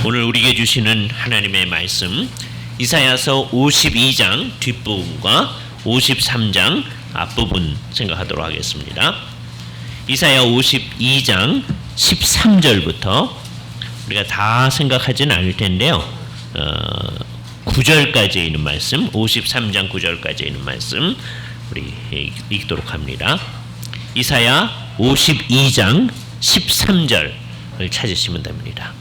오늘 우리에게 주시는 하나님의 말씀 이사야서 52장 뒷부분과 53장 앞부분 생각하도록 하겠습니다. 이사야 52장 13절부터 우리가 다 생각하지는 않을 텐데요. 9절까지 있는 말씀, 53장 9절까지 있는 말씀 우리 읽도록 합니다. 이사야 52장 13절을 찾으시면 됩니다.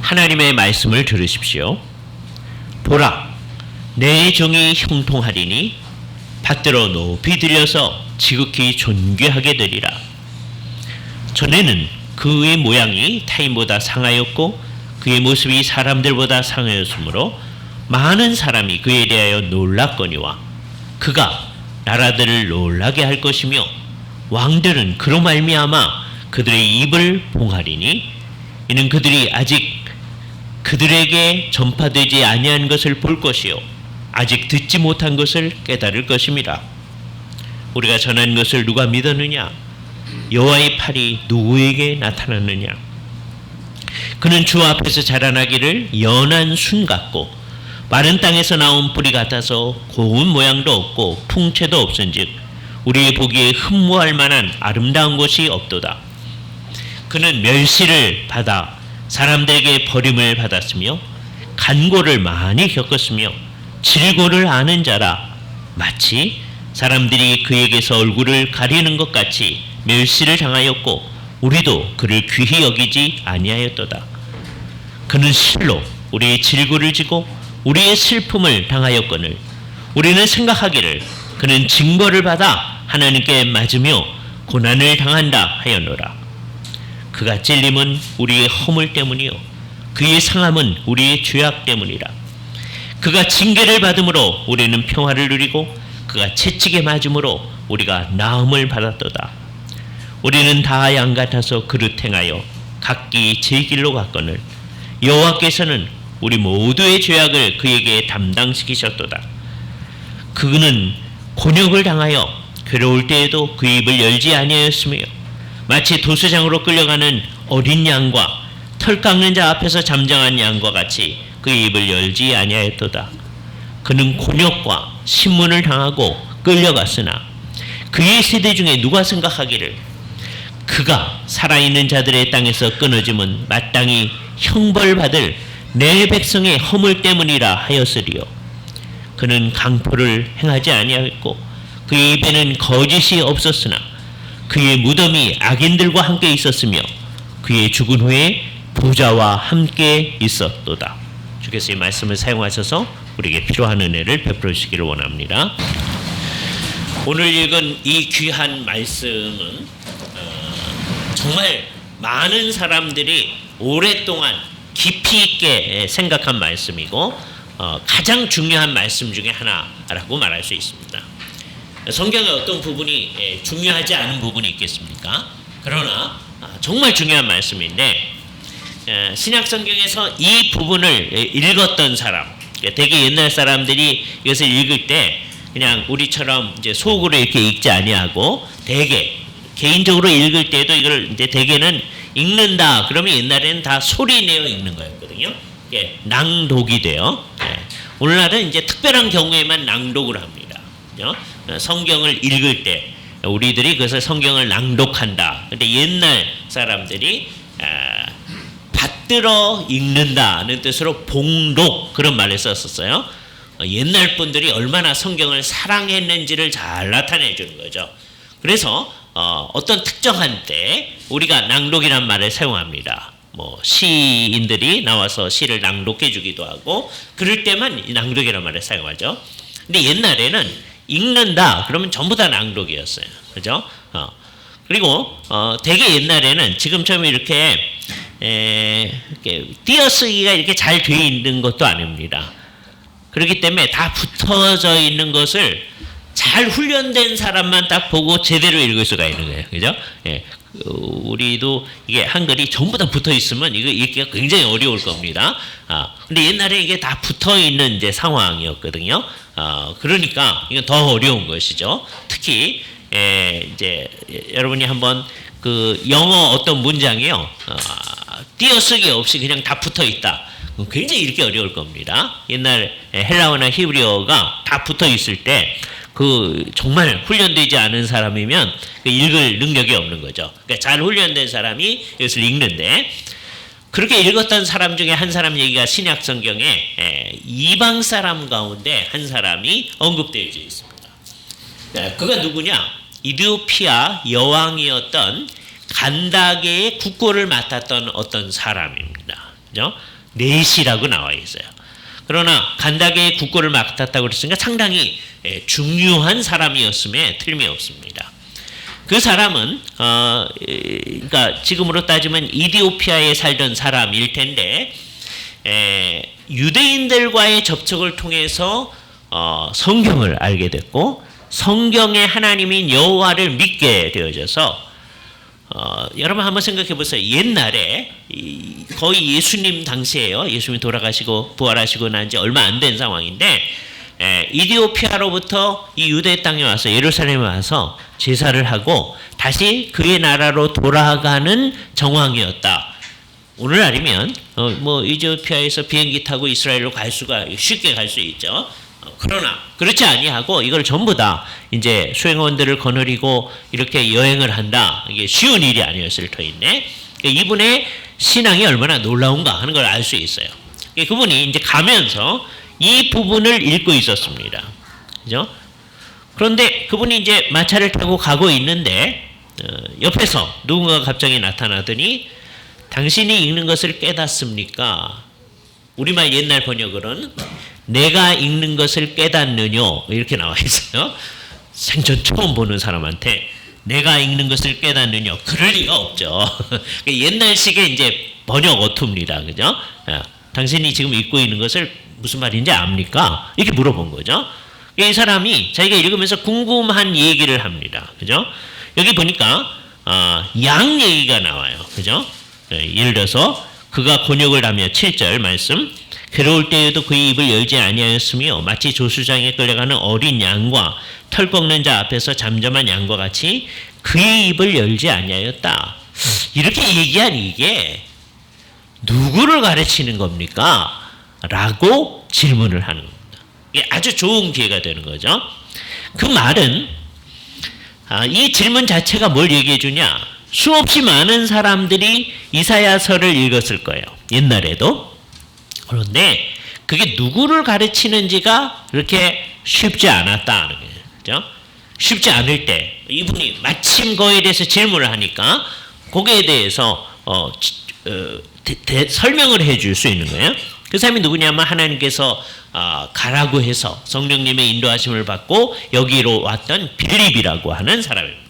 하나님의 말씀을 들으십시오. 보라, 내 종이 형통하리니 받들어 높이 들여서 지극히 존귀하게 되리라. 전에는 그의 모양이 타인보다 상하였고 그의 모습이 사람들보다 상하였으므로 많은 사람이 그에 대하여 놀랐거니와 그가 나라들을 놀라게 할 것이며 왕들은 그로 말미암아 그들의 입을 봉하리니 이는 그들이 아직 그들에게 전파되지 아니한 것을 볼 것이요 아직 듣지 못한 것을 깨달을 것입니다. 우리가 전한 것을 누가 믿었느냐? 여호와의 팔이 누구에게 나타났느냐? 그는 주 앞에서 자라나기를 연한 순 같고 마른 땅에서 나온 뿌리 같아서 고운 모양도 없고 풍채도 없은즉 우리의 보기에 흠모할 만한 아름다운 것이 없도다. 그는 멸시를 받아 사람들에게 버림을 받았으며 간고를 많이 겪었으며 질고를 아는 자라 마치 사람들이 그에게서 얼굴을 가리는 것 같이 멸시를 당하였고 우리도 그를 귀히 여기지 아니하였도다. 그는 실로 우리의 질고를 지고 우리의 슬픔을 당하였거늘 우리는 생각하기를 그는 징벌을 받아 하나님께 맞으며 고난을 당한다 하였노라. 그가 찔림은 우리의 허물 때문이요 그의 상함은 우리의 죄악 때문이라. 그가 징계를 받음으로 우리는 평화를 누리고 그가 채찍에 맞음으로 우리가 나음을 받았도다. 우리는 다 양 같아서 그릇 행하여 각기 제 길로 갔거늘 여호와께서는 우리 모두의 죄악을 그에게 담당시키셨도다. 그는 곤욕을 당하여 괴로울 때에도 그 입을 열지 아니하였으며 마치 도수장으로 끌려가는 어린 양과 털 깎는 자 앞에서 잠잠한 양과 같이 그 입을 열지 아니하였도다. 그는 곤욕과 신문을 당하고 끌려갔으나 그의 세대 중에 누가 생각하기를 그가 살아있는 자들의 땅에서 끊어짐은 마땅히 형벌받을 내 백성의 허물 때문이라 하였으리요. 그는 강포를 행하지 아니하였고 그의 입에는 거짓이 없었으나 그의 무덤이 악인들과 함께 있었으며 그의 죽은 후에 부자와 함께 있었도다. 주께서 이 말씀을 사용하셔서 우리에게 필요한 은혜를 베풀어 주시기를 원합니다. 오늘 읽은 이 귀한 말씀은 정말 많은 사람들이 오랫동안 깊이 있게 생각한 말씀이고 가장 중요한 말씀 중에 하나라고 말할 수 있습니다. 성경의 어떤 부분이 중요하지 않은 부분이 있겠습니까? 그러나 정말 중요한 말씀인데 신약 성경에서 이 부분을 읽었던 사람, 되게 옛날 사람들이 이것을 읽을 때 그냥 우리처럼 이제 속으로 이렇게 읽지 아니하고 되게 개인적으로 읽을 때도 이걸 이제 대개는 읽는다 그러면 옛날에는 다 소리 내어 읽는 거였거든요. 낭독이 돼요. 오늘날은 이제 특별한 경우에만 낭독을 합니다. 성경을 읽을 때 우리들이 그것을 성경을 낭독한다. 근데 옛날 사람들이 받들어 읽는다는 뜻으로 봉독 그런 말을 썼었어요. 옛날 분들이 얼마나 성경을 사랑했는지를 잘 나타내 주는 거죠. 그래서 어떤 특정한 때 우리가 낭독이란 말을 사용합니다. 뭐 시인들이 나와서 시를 낭독해 주기도 하고 그럴 때만 낭독이란 말을 사용하죠. 근데 옛날에는 읽는다 그러면 전부 다 낭독이었어요. 그죠? 그리고 되게 옛날에는 지금처럼 이렇게 띄어쓰기가 이렇게 잘 돼 있는 것도 아닙니다. 그렇기 때문에 다 붙어져 있는 것을 잘 훈련된 사람만 딱 보고 제대로 읽을 수가 있는 거예요. 그죠? 우리도 이게 한글이 전부 다 붙어 있으면 이거 읽기가 굉장히 어려울 겁니다. 근데 옛날에 이게 다 붙어 있는 이제 상황이었거든요. 그러니까 이건 더 어려운 것이죠. 특히 이제 여러분이 한번 그 영어 어떤 문장이요. 띄어쓰기 없이 그냥 다 붙어 있다. 굉장히 읽기 어려울 겁니다. 옛날 헬라어나 히브리어가 다 붙어 있을 때 정말 훈련되지 않은 사람이면 읽을 능력이 없는 거죠. 그러니까 잘 훈련된 사람이 이것을 읽는데, 그렇게 읽었던 사람 중에 한 사람 얘기가 신약 성경에 이방 사람 가운데 한 사람이 언급되어 있습니다. 그가 누구냐? 이디오피아 여왕이었던 간다게의 국고를 맡았던 어떤 사람입니다. 그죠? 넷이라고 나와 있어요. 그러나 간다게의 국고를 맡았다고 그랬으니까 상당히 중요한 사람이었음에 틀림이 없습니다. 그 사람은 그러니까 지금으로 따지면 이디오피아에 살던 사람일 텐데, 유대인들과의 접촉을 통해서 성경을 알게 됐고, 성경의 하나님인 여호와를 믿게 되어져서, 여러분 한번 생각해 보세요. 옛날에 거의 예수님 당시에요. 예수님이 돌아가시고 부활하시고 난 지 얼마 안 된 상황인데, 이디오피아로부터 이 유대 땅에 와서 예루살렘에 와서 제사를 하고 다시 그의 나라로 돌아가는 정황이었다. 오늘날이면 이디오피아에서 비행기 타고 이스라엘로 갈 수가 쉽게 갈 수 있죠. 그러나 그렇지 아니하고 이걸 전부 다 이제 수행원들을 거느리고 이렇게 여행을 한다. 이게 쉬운 일이 아니었을 터인데, 이분의 신앙이 얼마나 놀라운가 하는 걸 알 수 있어요. 그분이 이제 가면서 이 부분을 읽고 있었습니다. 그죠? 그런데 그분이 이제 마차를 타고 가고 있는데, 옆에서 누군가가 갑자기 나타나더니, 당신이 읽는 것을 깨닫습니까? 우리말 옛날 번역으로는 내가 읽는 것을 깨닫느뇨 이렇게 나와 있어요. 생전 처음 보는 사람한테 내가 읽는 것을 깨닫느뇨, 그럴 리가 없죠. 옛날식의 이제 번역 어투입니다. 그죠? 당신이 지금 읽고 있는 것을 무슨 말인지 압니까? 이렇게 물어본 거죠. 이 사람이 자기가 읽으면서 궁금한 얘기를 합니다. 그죠? 여기 보니까 양 얘기가 나와요. 그죠? 예를 들어서 그가 곤욕을 하며 7절 말씀, 괴로울 때에도 그의 입을 열지 아니하였으며 마치 조수장에 끌려가는 어린 양과 털 꺾는 자 앞에서 잠잠한 양과 같이 그의 입을 열지 아니하였다. 이렇게 얘기한 이게 누구를 가르치는 겁니까? 라고 질문을 하는 겁니다. 이게 아주 좋은 기회가 되는 거죠. 그 말은 이 질문 자체가 뭘 얘기해 주냐? 수없이 많은 사람들이 이사야서를 읽었을 거예요. 옛날에도. 그런데 그게 누구를 가르치는지가 그렇게 쉽지 않았다는 거예요. 그죠? 쉽지 않을 때 이분이 마침 그거에 대해서 질문을 하니까 거기에 대해서 설명을 해줄 수 있는 거예요. 그 사람이 누구냐면 하나님께서 가라고 해서 성령님의 인도하심을 받고 여기로 왔던 빌립이라고 하는 사람입니다.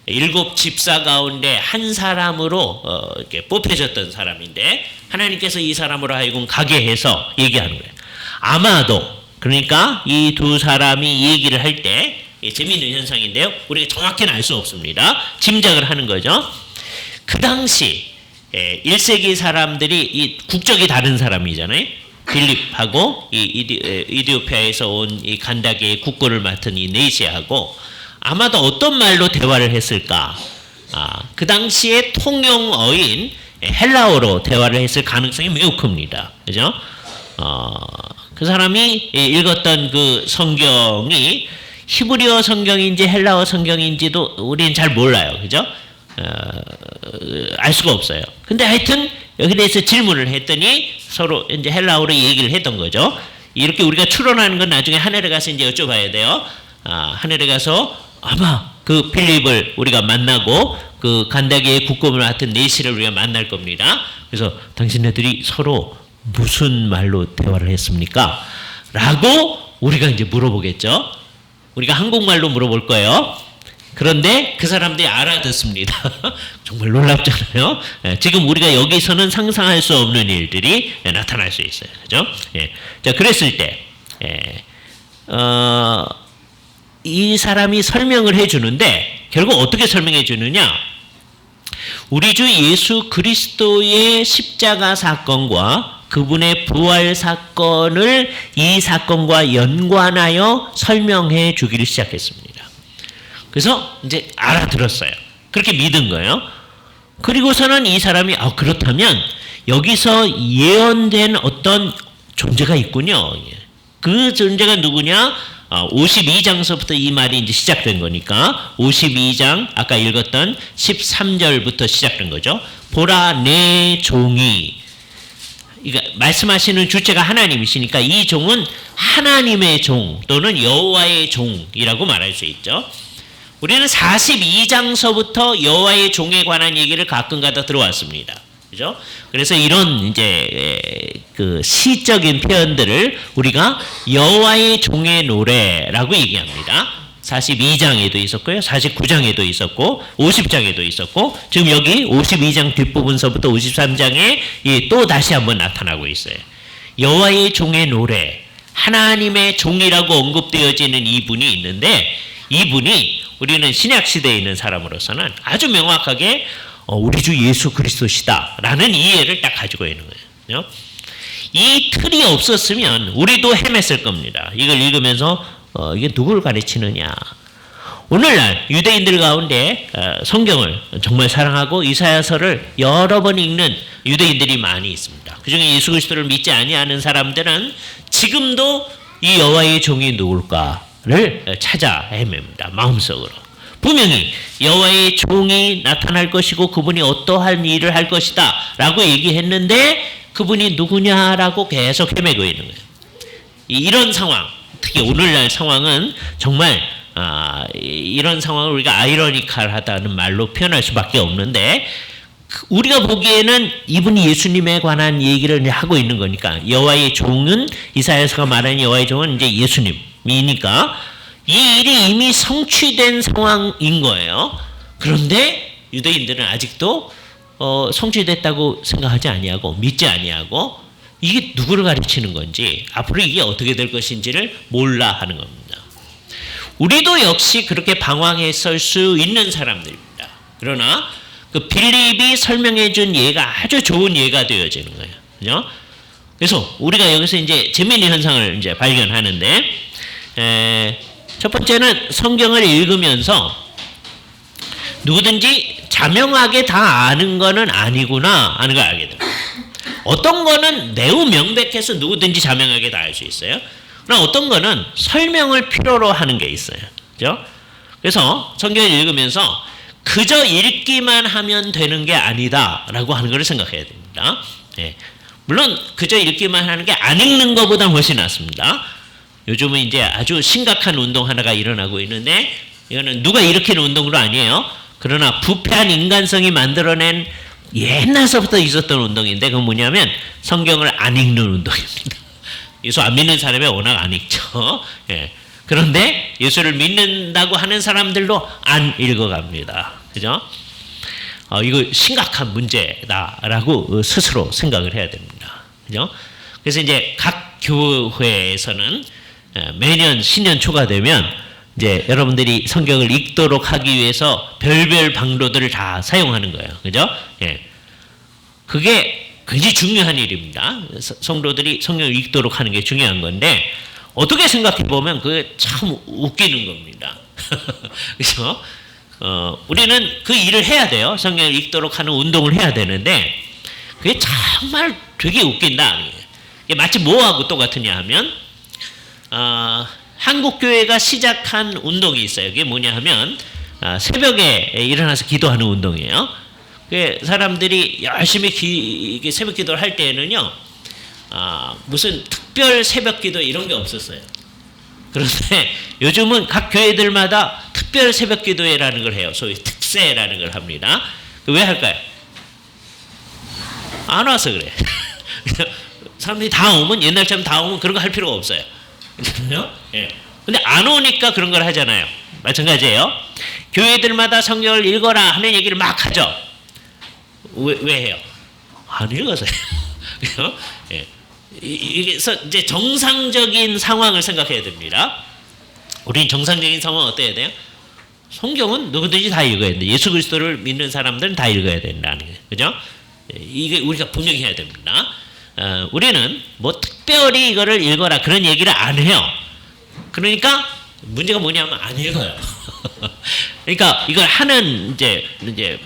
7 집사 가운데 한 사람으로 이렇게 뽑혀졌던 사람인데, 하나님께서 이 사람으로 하여금 가게 해서 얘기하는 거예요. 아마도 그러니까 이 두 사람이 얘기를 할 때 재미있는 현상인데요. 우리가 정확히는 알 수 없습니다. 짐작을 하는 거죠. 그 당시 1세기 사람들이 이 국적이 다른 사람이잖아요. 빌립하고 이디오피아에서 온 이 간다게의 국고를 맡은 이 네시하고 아마도 어떤 말로 대화를 했을까? 그 당시에 통용어인 헬라어로 대화를 했을 가능성이 매우 큽니다. 그죠? 그 사람이 읽었던 그 성경이 히브리어 성경인지 헬라어 성경인지도 우리는 잘 몰라요. 그죠? 알 수가 없어요. 근데 하여튼 여기 대해서 질문을 했더니 서로 이제 헬라어로 얘기를 했던 거죠. 이렇게 우리가 추론하는 건 나중에 하늘에 가서 이제 여쭤봐야 돼요. 하늘에 가서 아마 그 필립을 우리가 만나고 그 간다게의 국고를 맡은 네시를 우리가 만날 겁니다. 그래서 당신네들이 서로 무슨 말로 대화를 했습니까? 라고 우리가 이제 물어보겠죠. 우리가 한국말로 물어볼 거예요. 그런데 그 사람들이 알아듣습니다. 정말 놀랍잖아요. 지금 우리가 여기서는 상상할 수 없는 일들이 나타날 수 있어요. 그죠? 자, 그랬을 때, 이 사람이 설명을 해주는데, 결국 어떻게 설명해 주느냐? 우리 주 예수 그리스도의 십자가 사건과 그분의 부활 사건을 이 사건과 연관하여 설명해 주기를 시작했습니다. 그래서 이제 알아들었어요. 그렇게 믿은 거예요. 그리고서는 이 사람이 그렇다면 여기서 예언된 어떤 존재가 있군요. 그 존재가 누구냐? 52장서부터 이 말이 이제 시작된 거니까 52장 아까 읽었던 13절부터 시작된 거죠. 보라 내 종이, 그러니까 말씀하시는 주체가 하나님이시니까 이 종은 하나님의 종 또는 여호와의 종이라고 말할 수 있죠. 우리는 42장서부터 여호와의 종에 관한 얘기를 가끔가다 들어왔습니다. 그죠? 그래서 이런 이제 그 시적인 표현들을 우리가 여호와의 종의 노래라고 얘기합니다. 42장에도 있었고요. 49장에도 있었고 50장에도 있었고 지금 여기 52장 뒷부분서부터 53장에 또 다시 한번 나타나고 있어요. 여호와의 종의 노래, 하나님의 종이라고 언급되어지는 이분이 있는데 이분이 우리는 신약 시대에 있는 사람으로서는 아주 명확하게 우리 주 예수 그리스도시다라는 이해를 딱 가지고 있는 거예요. 이 틀이 없었으면 우리도 헤맸을 겁니다. 이걸 읽으면서 이게 누구를 가르치느냐. 오늘날 유대인들 가운데 성경을 정말 사랑하고 이사야서를 여러 번 읽는 유대인들이 많이 있습니다. 그중에 예수 그리스도를 믿지 아니하는 사람들은 지금도 이 여호와의 종이 누굴까를 찾아 헤맵니다. 마음속으로. 분명히 여호와의 종이 나타날 것이고 그분이 어떠한 일을 할 것이다 라고 얘기했는데 그분이 누구냐라고 계속 헤매고 있는 거예요. 이런 상황, 특히 오늘날 상황은 정말 이런 상황을 우리가 아이러니컬하다는 말로 표현할 수밖에 없는데 우리가 보기에는 이분이 예수님에 관한 얘기를 하고 있는 거니까 여호와의 종은 이사야서가 말하는 여호와의 종은 이제 예수님이니까 이 일이 이미 성취된 상황인 거예요. 그런데 유대인들은 아직도 성취됐다고 생각하지 아니하고 믿지 아니하고 이게 누구를 가르치는 건지 앞으로 이게 어떻게 될 것인지를 몰라 하는 겁니다. 우리도 역시 그렇게 방황했을 수 있는 사람들입니다. 그러나 그 빌립이 설명해 준 예가 아주 좋은 예가 되어지는 거예요. 그죠? 그래서 우리가 여기서 이제 재미있는 현상을 이제 발견하는데 첫 번째는 성경을 읽으면서 누구든지 자명하게 다 아는 거는 아니구나 하는 걸 알게 됩니다. 어떤 거는 매우 명백해서 누구든지 자명하게 다 알 수 있어요. 그러나 어떤 거는 설명을 필요로 하는 게 있어요. 그죠? 그래서 성경을 읽으면서 그저 읽기만 하면 되는 게 아니다라고 하는 걸 생각해야 됩니다. 예. 물론 그저 읽기만 하는 게 안 읽는 것보다 훨씬 낫습니다. 요즘은 이제 아주 심각한 운동 하나가 일어나고 있는데 이거는 누가 일으키는 운동도 아니에요. 그러나 부패한 인간성이 만들어낸 옛날서부터 있었던 운동인데 그건 뭐냐면 성경을 안 읽는 운동입니다. 예수 안 믿는 사람이 워낙 안 읽죠. 예. 그런데 예수를 믿는다고 하는 사람들도 안 읽어갑니다. 그죠? 이거 심각한 문제다라고 스스로 생각을 해야 됩니다. 그죠? 그래서 이제 각 교회에서는 매년 신년 초가 되면 이제 여러분들이 성경을 읽도록 하기 위해서 별별 방도들을 다 사용하는 거예요. 그죠? 예. 그게 굉장히 중요한 일입니다. 성도들이 성경을 읽도록 하는 게 중요한 건데 어떻게 생각해 보면 그게 참 웃기는 겁니다. 그렇죠? 우리는 그 일을 해야 돼요. 성경을 읽도록 하는 운동을 해야 되는데 그게 정말 되게 웃긴다. 이게 마치 뭐하고 똑같으냐 하면 한국 교회가 시작한 운동이 있어요. 그게 뭐냐 하면 새벽에 일어나서 기도하는 운동이에요. 사람들이 열심히 새벽 기도를 할 때에는요, 무슨 특별 새벽 기도 이런 게 없었어요. 그런데 요즘은 각 교회들마다 특별 새벽 기도회라는 걸 해요. 소위 특세라는 걸 합니다. 왜 할까요? 안 와서 그래. 사람들이 다 오면 옛날처럼 다 오면 그런 거 할 필요가 없어요. 예. 근데 안 오니까 그런 걸 하잖아요. 마찬가지예요. 교회들마다 성경을 읽어라 하는 얘기를 막 하죠. 왜 해요? 안 읽어서요. 예. 이게서 이제 정상적인 상황을 생각해야 됩니다. 우린 정상적인 상황은 어때야 돼요? 성경은 누구든지 다 읽어야 된다. 예수 그리스도를 믿는 사람들은 다 읽어야 된다는 거예요. 그죠? 이게 우리가 분명히 해야 됩니다. 우리는 뭐 특별히 이거를 읽어라 그런 얘기를 안 해요. 그러니까 문제가 뭐냐면 안 읽어요. 그러니까 이걸 하는 이제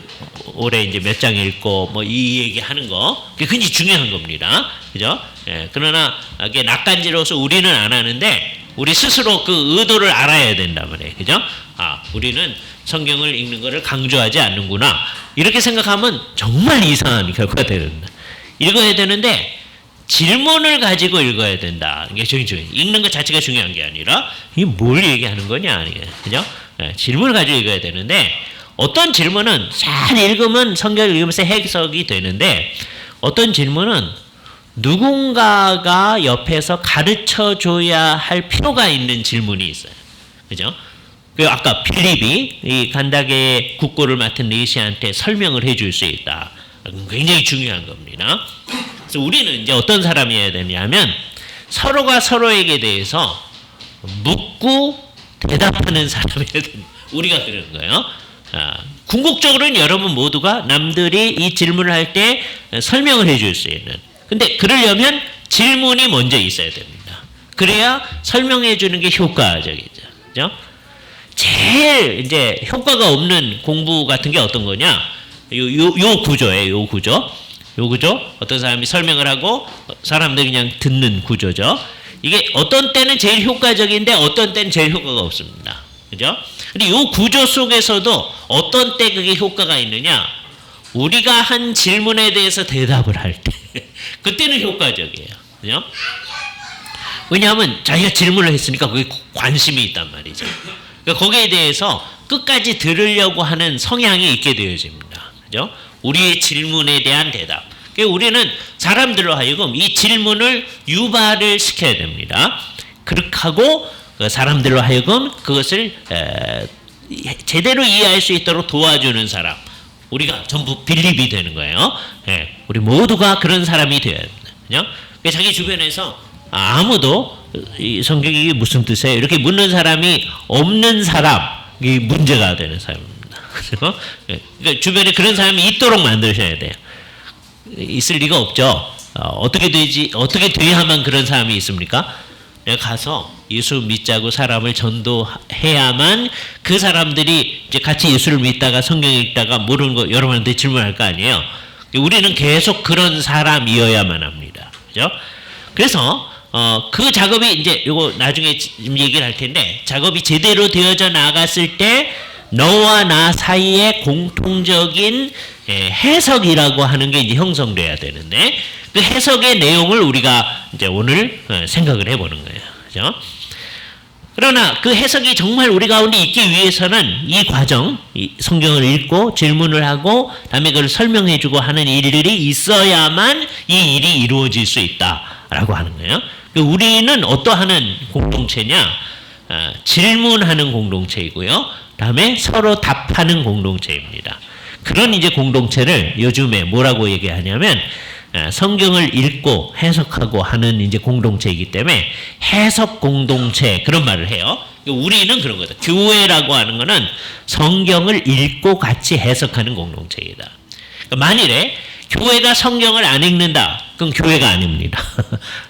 올해 이제 몇 장 읽고 뭐 이 얘기 하는 거 그게 굉장히 중요한 겁니다. 그죠? 예, 그러나 이게 낯간지러워서 우리는 안 하는데 우리 스스로 그 의도를 알아야 된단 말이에요. 그죠? 아, 우리는 성경을 읽는 것을 강조하지 않는구나. 이렇게 생각하면 정말 이상한 결과가 되는다. 읽어야 되는데 질문을 가지고 읽어야 된다. 이게 중요해요. 읽는 것 자체가 중요한 게 아니라 이게 뭘 얘기하는 거냐. 그죠? 예, 질문을 가지고 읽어야 되는데 어떤 질문은 잘 읽으면 성경을 읽으면서 해석이 되는데 어떤 질문은 누군가가 옆에서 가르쳐 줘야 할 필요가 있는 질문이 있어요. 그죠? 그 아까 필립이 이 간다게의 국고를 맡은 네시한테 설명을 해줄 수 있다. 굉장히 중요한 겁니다. 그래서 우리는 이제 어떤 사람이어야 되냐면 서로가 서로에게 대해서 묻고 대답하는 사람이어야 됩니다. 우리가 그런 거예요. 궁극적으로는 여러분 모두가 남들이 이 질문을 할 때 설명을 해줄 수 있는. 근데 그러려면 질문이 먼저 있어야 됩니다. 그래야 설명해 주는 게 효과적이죠. 그죠? 제일 이제 효과가 없는 공부 같은 게 어떤 거냐? 요 구조예요. 요 구조. 어떤 사람이 설명을 하고 사람들이 그냥 듣는 구조죠. 이게 어떤 때는 제일 효과적인데 어떤 때는 제일 효과가 없습니다. 그죠? 근데 요 구조 속에서도 어떤 때 그게 효과가 있느냐? 우리가 한 질문에 대해서 대답을 할 때. 그때는 효과적이에요. 그죠? 왜냐하면 자기가 질문을 했으니까 그게 관심이 있단 말이죠. 그러니까 거기에 대해서 끝까지 들으려고 하는 성향이 있게 되어집니다. 그죠? 우리의 질문에 대한 대답. 그러니까 우리는 사람들로 하여금 이 질문을 유발을 시켜야 됩니다. 그렇게 하고 사람들로 하여금 그것을 제대로 이해할 수 있도록 도와주는 사람. 우리가 전부 빌립이 되는 거예요. 예, 우리 모두가 그런 사람이 되어야 됩니다. 그죠? 그러니까 자기 주변에서 아무도 이 성경이 무슨 뜻이에요? 이렇게 묻는 사람이 없는 사람이 문제가 되는 사람입니다. 그죠? 예, 그러니까 주변에 그런 사람이 있도록 만드셔야 돼요. 있을 리가 없죠. 어떻게 돼야만 그런 사람이 있습니까? 내가 가서 예수 믿자고 사람을 전도해야만 그 사람들이 이제 같이 예수를 믿다가 성경 읽다가 모르는 거 여러분한테 질문할 거 아니에요. 우리는 계속 그런 사람이어야만 합니다. 그죠? 그래서 그 작업이 이제 요거 나중에 얘기를 할 텐데 작업이 제대로 되어져 나갔을 때 너와 나 사이에 공통적인 해석이라고 하는 게 이제 형성돼야 되는데 그 해석의 내용을 우리가 이제 오늘 생각을 해보는 거예요. 그죠? 그러나 그 해석이 정말 우리 가운데 있기 위해서는 이 과정, 이 성경을 읽고 질문을 하고 다음에 그걸 설명해주고 하는 일들이 있어야만 이 일이 이루어질 수 있다라고 하는 거예요. 우리는 어떠한 공동체냐? 질문하는 공동체이고요. 다음에 서로 답하는 공동체입니다. 그런 이제 공동체를 요즘에 뭐라고 얘기하냐면 성경을 읽고 해석하고 하는 이제 공동체이기 때문에 해석 공동체 그런 말을 해요. 우리는 그런 거다. 교회라고 하는 거는 성경을 읽고 같이 해석하는 공동체이다. 만일에 교회가 성경을 안 읽는다, 그럼 교회가 아닙니다.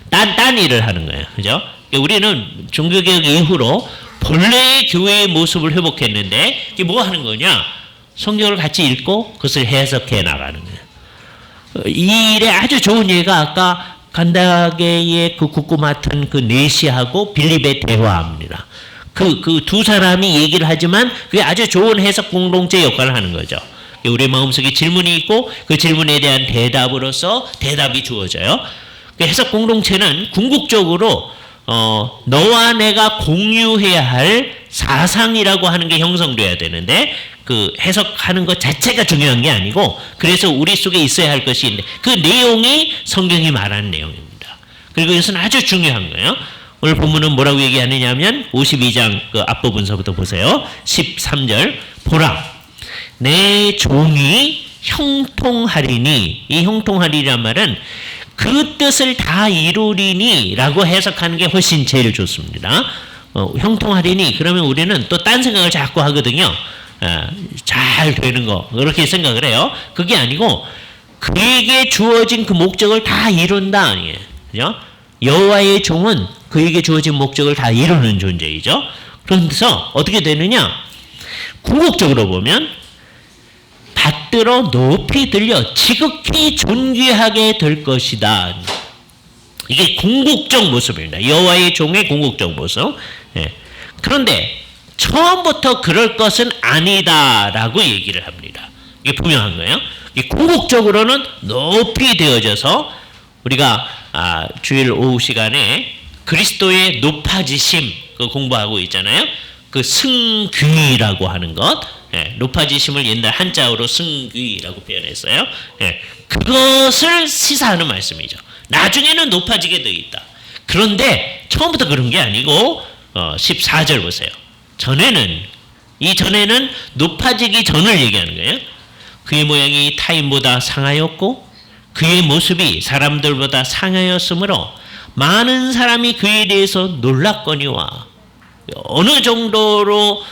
딴 일을 하는 거예요. 그죠? 우리는 종교개혁 이후로 본래의 교회의 모습을 회복했는데 이게 뭐 하는 거냐? 성경을 같이 읽고 그것을 해석해 나가는 거예요. 이 일에 아주 좋은 예가 아까 간다게의 그 국고 맡은 그 네시하고 빌립의 대화입니다. 그 두 사람이 얘기를 하지만 그게 아주 좋은 해석 공동체 역할을 하는 거죠. 우리 마음속에 질문이 있고 그 질문에 대한 대답으로서 대답이 주어져요. 그 해석 공동체는 궁극적으로 너와 내가 공유해야 할 사상이라고 하는 게 형성돼야 되는데 그 해석하는 것 자체가 중요한 게 아니고 그래서 우리 속에 있어야 할 것이 있는데 그 내용이 성경이 말하는 내용입니다. 그리고 이것은 아주 중요한 거예요. 오늘 본문은 뭐라고 얘기하느냐 하면 52장 그 앞부분서부터 보세요. 13절 보라 내 종이 형통하리니 이 형통하리란 말은 그 뜻을 다 이루리니 라고 해석하는 게 훨씬 제일 좋습니다. 형통하리니 그러면 우리는 또 딴 생각을 자꾸 하거든요. 잘 되는 거 그렇게 생각을 해요. 그게 아니고 그에게 주어진 그 목적을 다 이룬다 아니에요. 그죠? 여호와의 종은 그에게 주어진 목적을 다 이루는 존재이죠. 그래서 어떻게 되느냐? 궁극적으로 보면 받들어 높이 들려 지극히 존귀하게 될 것이다. 이게 궁극적 모습입니다. 여호와의 종의 궁극적 모습. 예. 그런데 처음부터 그럴 것은 아니다라고 얘기를 합니다. 이게 분명한 거예요. 궁극적으로는 높이 되어져서 우리가 주일 오후 시간에 그리스도의 높아지심 그 공부하고 있잖아요. 그 승귀라고 하는 것, 예, 높아지심을 옛날 한자어로 승귀라고 표현했어요. 예, 그것을 시사하는 말씀이죠. 나중에는 높아지게 되어 있다. 그런데 처음부터 그런 게 아니고 14절 보세요. 이전에는 높아지기 전을 얘기하는 거예요. 그의 모양이 타인보다 상하였고 그의 모습이 사람들보다 상하였으므로 많은 사람이 그에 대해서 놀랐거니와. 어느 정도로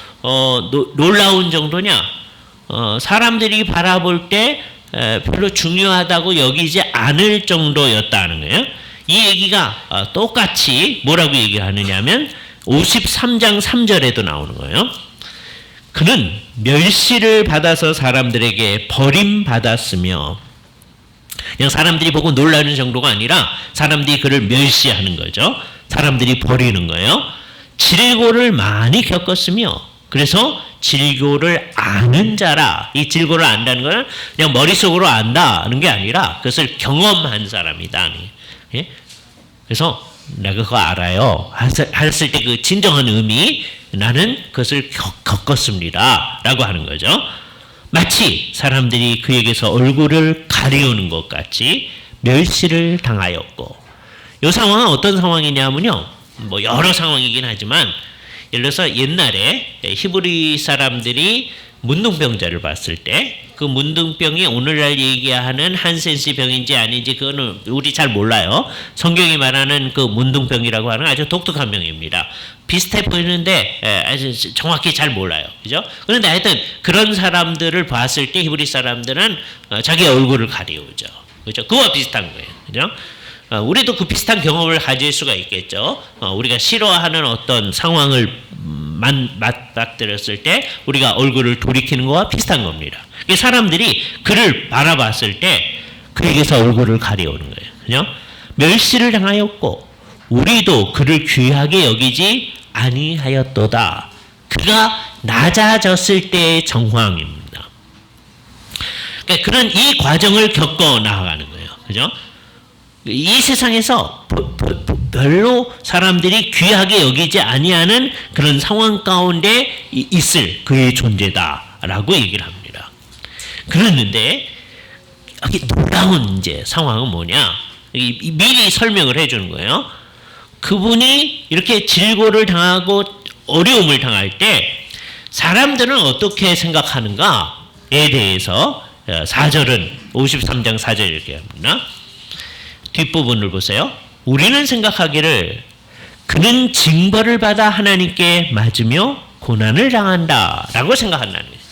놀라운 정도냐? 사람들이 바라볼 때 별로 중요하다고 여기지 않을 정도였다는 거예요. 이 얘기가 똑같이 뭐라고 얘기하느냐면 53장 3절에도 나오는 거예요. 그는 멸시를 받아서 사람들에게 버림받았으며, 그냥 사람들이 보고 놀라는 정도가 아니라 사람들이 그를 멸시하는 거죠. 사람들이 버리는 거예요. 질고를 많이 겪었으며, 그래서 질고를 아는 자라. 이 질고를 안다는 건 그냥 머릿속으로 안다는 게 아니라 그것을 경험한 사람이다. 예? 그래서 내가 그거 알아요. 했을 때 그 진정한 의미, 나는 그것을 겪었습니다. 라고 하는 거죠. 마치 사람들이 그에게서 얼굴을 가리우는 것 같이 멸시를 당하였고, 이 상황은 어떤 상황이냐면요. 뭐 여러 상황이긴 하지만, 예를 들어서 옛날에 히브리 사람들이 문둥병자를 봤을 때 그 문둥병이 오늘날 얘기하는 한센시 병인지 아닌지 그거는 우리 잘 몰라요. 성경이 말하는 그 문둥병이라고 하는 아주 독특한 병입니다. 비슷해 보이는데 아주 정확히 잘 몰라요. 그죠? 그런데 하여튼 그런 사람들을 봤을 때 히브리 사람들은 자기 얼굴을 가리우죠. 그죠? 그와 비슷한 거예요. 그죠? 우리도 그 비슷한 경험을 가질 수가 있겠죠. 우리가 싫어하는 어떤 상황을 맞닥뜨렸을 때 우리가 얼굴을 돌이키는 것과 비슷한 겁니다. 사람들이 그를 바라봤을 때 그에게서 얼굴을 가려오는 거예요. 그죠? 멸시를 당하였고 우리도 그를 귀하게 여기지 아니하였도다. 그가 낮아졌을 때의 정황입니다. 그러니까 그런 이 과정을 겪어 나아가는 거예요. 그죠? 이 세상에서 별로 사람들이 귀하게 여기지 아니하는 그런 상황 가운데 있을 그의 존재다라고 얘기를 합니다. 그랬는데 여기 놀라운 이제 상황은 뭐냐? 미리 설명을 해주는 거예요. 그분이 이렇게 질고를 당하고 어려움을 당할 때 사람들은 어떻게 생각하는가에 대해서 4절은 53장 4절 이렇게 합니다. 뒷부분을 보세요. 우리는 생각하기를 그는 징벌을 받아 하나님께 맞으며 고난을 당한다 라고 생각한다는 거예요.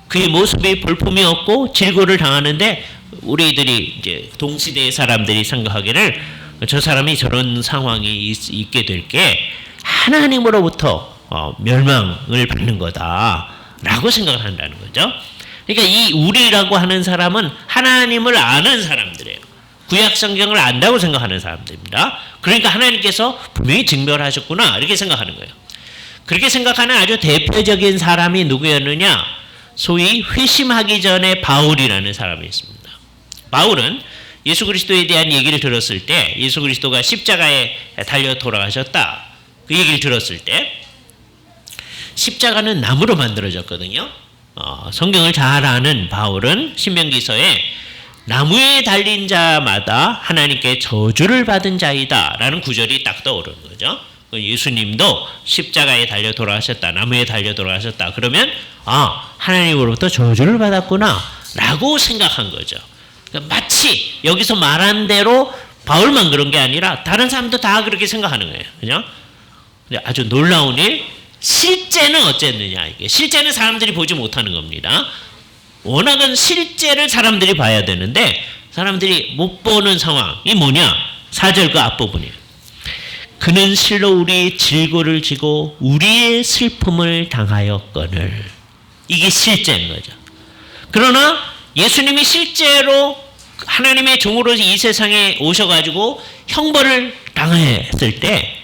그의 모습이 볼품이 없고 질고를 당하는데 우리들이 이제 동시대의 사람들이 생각하기를 저 사람이 저런 상황이 있게 될 게 하나님으로부터 멸망을 받는 거다 라고 생각을 한다는 거죠. 그러니까 이 우리라고 하는 사람은 하나님을 아는 사람들이에요. 구약 성경을 안다고 생각하는 사람들입니다. 그러니까 하나님께서 분명히 징벌하셨구나 이렇게 생각하는 거예요. 그렇게 생각하는 아주 대표적인 사람이 누구였느냐? 소위 회심하기 전에 바울이라는 사람이 있습니다. 바울은 예수 그리스도에 대한 얘기를 들었을 때 예수 그리스도가 십자가에 달려 돌아가셨다. 그 얘기를 들었을 때 십자가는 나무로 만들어졌거든요. 성경을 잘 아는 바울은 신명기서에 나무에 달린 자마다 하나님께 저주를 받은 자이다 라는 구절이 딱 떠오르는 거죠. 예수님도 십자가에 달려 돌아가셨다. 나무에 달려 돌아가셨다. 그러면 하나님으로부터 저주를 받았구나 라고 생각한 거죠. 그러니까 마치 여기서 말한 대로 바울만 그런 게 아니라 다른 사람도 다 그렇게 생각하는 거예요. 그죠? 아주 놀라운 일, 실제는 어쨌느냐 이게. 실제는 사람들이 보지 못하는 겁니다. 워낙은 실제를 사람들이 봐야 되는데 사람들이 못 보는 상황이 뭐냐? 4절 그 앞부분이에요. 그는 실로 우리의 질고를 지고 우리의 슬픔을 당하였거늘. 이게 실제인 거죠. 그러나 예수님이 실제로 하나님의 종으로 이 세상에 오셔가지고 형벌을 당했을 때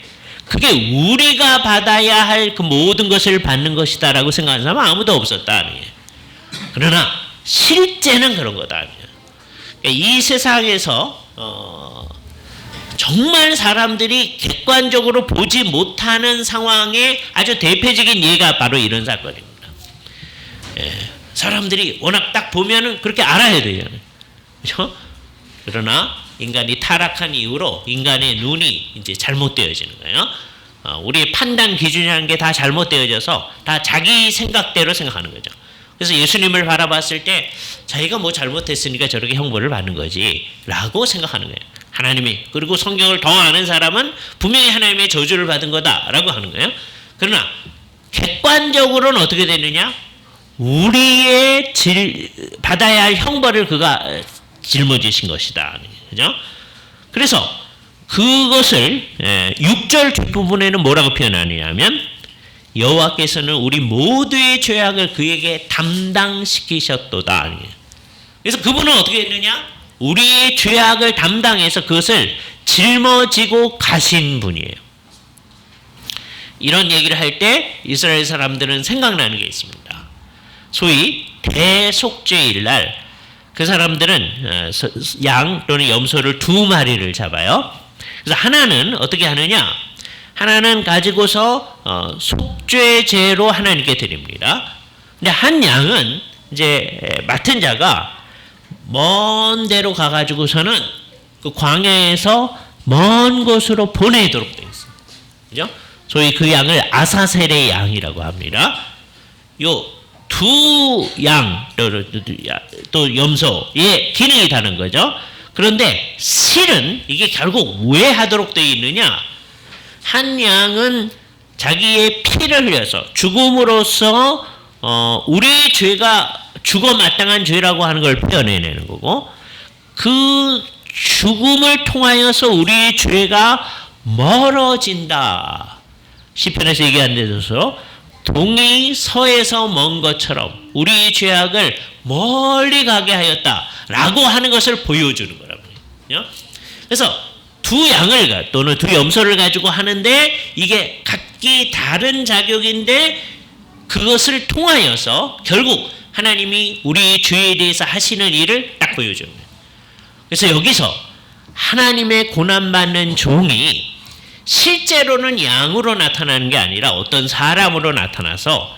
그게 우리가 받아야 할 그 모든 것을 받는 것이다라고 생각하는 사람은 아무도 없었다 아니에요. 그러나 실제는 그런 거다 아니에요. 그러니까 이 세상에서 정말 사람들이 객관적으로 보지 못하는 상황의 아주 대표적인 예가 바로 이런 사건입니다. 사람들이 워낙 딱 보면은 그렇게 알아야 되잖아요. 그렇죠? 그러나 인간이 타락한 이후로 인간의 눈이 이제 잘못되어지는 거예요. 우리의 판단 기준이라는 게 다 잘못되어져서 다 자기 생각대로 생각하는 거죠. 그래서 예수님을 바라봤을 때 자기가 뭐 잘못했으니까 저렇게 형벌을 받는 거지 라고 생각하는 거예요. 하나님이, 그리고 성경을 더 아는 사람은 분명히 하나님의 저주를 받은 거다라고 하는 거예요. 그러나 객관적으로는 어떻게 되느냐? 우리의 받아야 할 형벌을 그가 짊어지신 것이다. 그죠? 그래서 그것을 6절 뒷부분에는 뭐라고 표현하느냐면 여호와께서는 우리 모두의 죄악을 그에게 담당시키셨도다. 그래서 그분은 어떻게 했느냐? 우리의 죄악을 담당해서 그것을 짊어지고 가신 분이에요. 이런 얘기를 할 때 이스라엘 사람들은 생각나는 게 있습니다. 소위 대속죄일 날 그 사람들은 양 또는 염소를 2마리를 잡아요. 그래서 하나는 어떻게 하느냐? 하나는 가지고서 속죄제로 하나님께 드립니다. 근데 한 양은 이제 맡은 자가 먼 데로 가가지고서는 그 광야에서 먼 곳으로 보내도록 되어 있습니다. 그죠? 소위 그 양을 아사셀의 양이라고 합니다. 요 두 양, 또 염소의 기능이 다른 거죠. 그런데 실은 이게 결국 왜 하도록 되어 있느냐? 한 양은 자기의 피를 흘려서 죽음으로써 우리의 죄가 죽어 마땅한 죄라고 하는 걸 표현해내는 거고, 그 죽음을 통하여서 우리의 죄가 멀어진다. 시편에서 얘기한 데서 동이 서에서 먼 것처럼 우리의 죄악을 멀리 가게 하였다라고 하는 것을 보여주는 거라고요. 그래서 두 양을 또는 두 염소를 가지고 하는데 이게 각기 다른 자격인데 그것을 통하여서 결국 하나님이 우리의 죄에 대해서 하시는 일을 딱 보여주는 거예요. 그래서 여기서 하나님의 고난받는 종이 실제로는 양으로 나타나는 게 아니라 어떤 사람으로 나타나서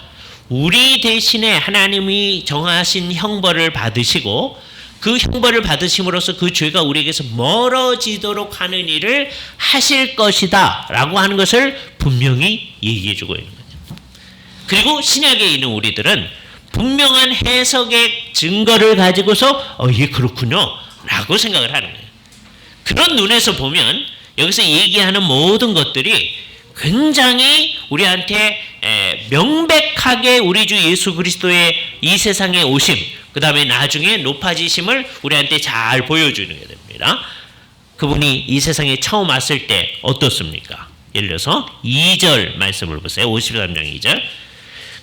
우리 대신에 하나님이 정하신 형벌을 받으시고 그 형벌을 받으심으로써 그 죄가 우리에게서 멀어지도록 하는 일을 하실 것이다 라고 하는 것을 분명히 얘기해 주고 있는 거죠. 그리고 신약에 있는 우리들은 분명한 해석의 증거를 가지고서 예 그렇군요 라고 생각을 하는 거예요. 그런 눈에서 보면 여기서 얘기하는 모든 것들이 굉장히 우리한테 명백하게 우리 주 예수 그리스도의 이 세상에 오심, 그 다음에 나중에 높아지심을 우리한테 잘 보여주는 게 됩니다. 그분이 이 세상에 처음 왔을 때 어떻습니까? 예를 들어서 2절 말씀을 보세요. 53장 2절.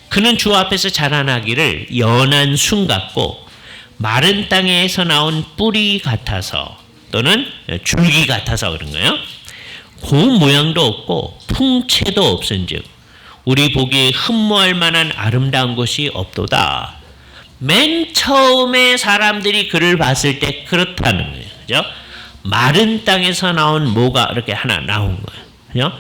그는 주 앞에서 자라나기를 연한 순 같고 마른 땅에서 나온 뿌리 같아서 또는 줄기 같아서 그런 거예요. 고운 모양도 없고 풍채도 없은즉 우리 보기에 흠모할 만한 아름다운 것이 없도다. 맨 처음에 사람들이 그를 봤을 때 그렇다는 거예요. 그죠? 마른 땅에서 나온 뭐가 이렇게 하나 나온 거예요. 그죠?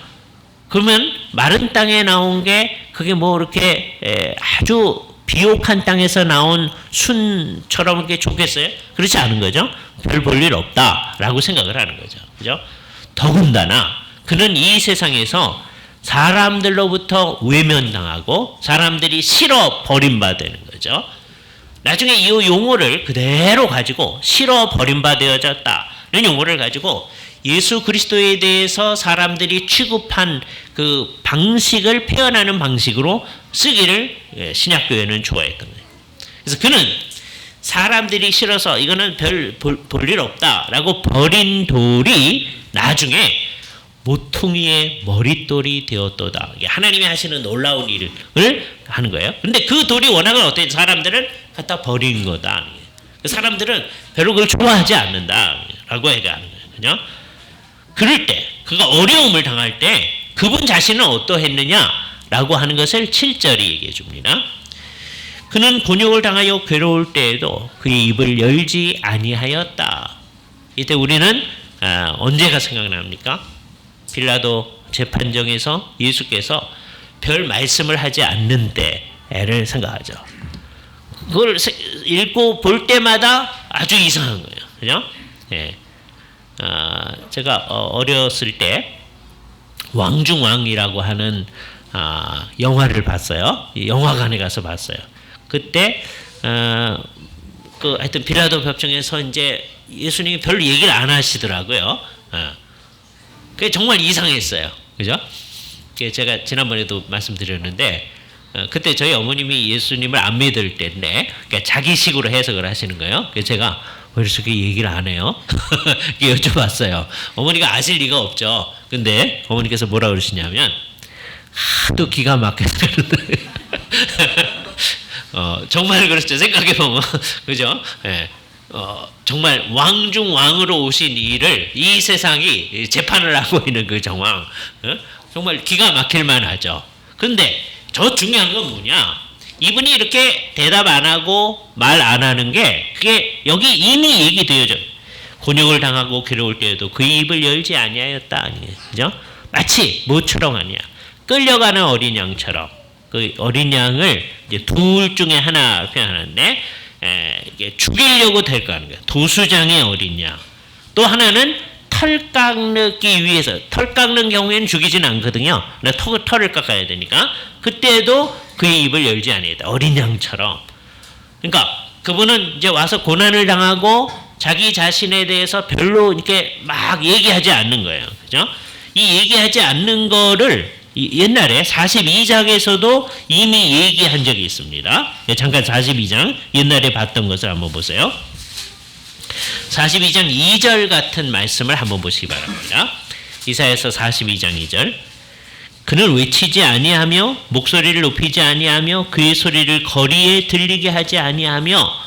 그러면 마른 땅에 나온 게 그게 뭐 이렇게 아주 비옥한 땅에서 나온 순처럼 이렇게 좋겠어요? 그렇지 않은 거죠. 별 볼 일 없다라고 생각을 하는 거죠. 그죠? 더군다나 그는 이 세상에서 사람들로부터 외면당하고 사람들이 싫어 버림받는 거죠. 나중에 이 용어를 그대로 가지고 싫어 버림받아졌다는 용어를 가지고 예수 그리스도에 대해서 사람들이 취급한 그 방식을 표현하는 방식으로 쓰기를 신약교회는 좋아했던 거예요. 그래서 그는 사람들이 싫어서 이거는 별 볼 일 없다라고 버린 돌이 나중에 모퉁이의 머릿돌이 되었도다. 이게 하나님이 하시는 놀라운 일을 하는 거예요. 근데 그 돌이 워낙은 어떤 사람들은 갖다 버린 거다. 사람들은 별로 그걸 좋아하지 않는다라고 얘기하는 거예요. 그죠? 그럴 때, 그가 어려움을 당할 때 그분 자신은 어떠했느냐라고 하는 것을 7절이 얘기해 줍니다. 그는 곤욕을 당하여 괴로울 때에도 그의 입을 열지 아니하였다. 이때 우리는 언제가 생각납니까? 빌라도 재판정에서 예수께서 별 말씀을 하지 않는 때를 생각하죠. 그걸 읽고 볼 때마다 아주 이상한 거예요. 그죠? 예. 제가 어렸을 때 왕중왕이라고 하는 영화를 봤어요. 영화관에 가서 봤어요. 그때 하여튼 빌라도 법정에서 이제 예수님이 별로 얘기를 안 하시더라고요. 그게 정말 이상했어요. 그죠? 제가 지난번에도 말씀드렸는데 그때 저희 어머님이 예수님을 안 믿을 때인데 그러니까 자기식으로 해석을 하시는 거예요. 그래서 제가 왜 이렇게 얘기를 안 해요? 여쭤봤어요. 어머니가 아실 리가 없죠. 근데 어머니께서 뭐라 그러시냐면 하도 기가 막혀서 정말 그렇죠. 생각해보면 그죠? 예. 정말 왕중왕으로 오신 이를 이 세상이 재판을 하고 있는 그 정황 정말 기가 막힐만 하죠. 근데 저 중요한 건 뭐냐? 이분이 이렇게 대답 안 하고 말 안 하는 게 그게 여기 이미 얘기되어져. 곤욕을 당하고 괴로울 때에도 그 입을 열지 아니하였다. 그죠? 마치 뭐처럼 하냐? 끌려가는 어린 양처럼 그 어린 양을 이제 둘 중에 하나 표현하는데 이게 죽이려고 데리고 가는 거예요. 도수장의 어린 양. 또 하나는 털 깎기 위해서 털 깎는 경우에는 죽이진 않거든요. 털을 깎아야 되니까 그때도 그의 입을 열지 아니하였다. 어린 양처럼. 그러니까 그분은 이제 와서 고난을 당하고 자기 자신에 대해서 별로 이렇게 막 얘기하지 않는 거예요. 그죠? 이 얘기하지 않는 거를 옛날에 42장에서도 이미 얘기한 적이 있습니다. 잠깐 42장 옛날에 봤던 것을 한번 보세요. 42장 2절 같은 말씀을 한번 보시기 바랍니다. 이사야서 42장 2절. 그는 외치지 아니하며 목소리를 높이지 아니하며 그의 소리를 거리에 들리게 하지 아니하며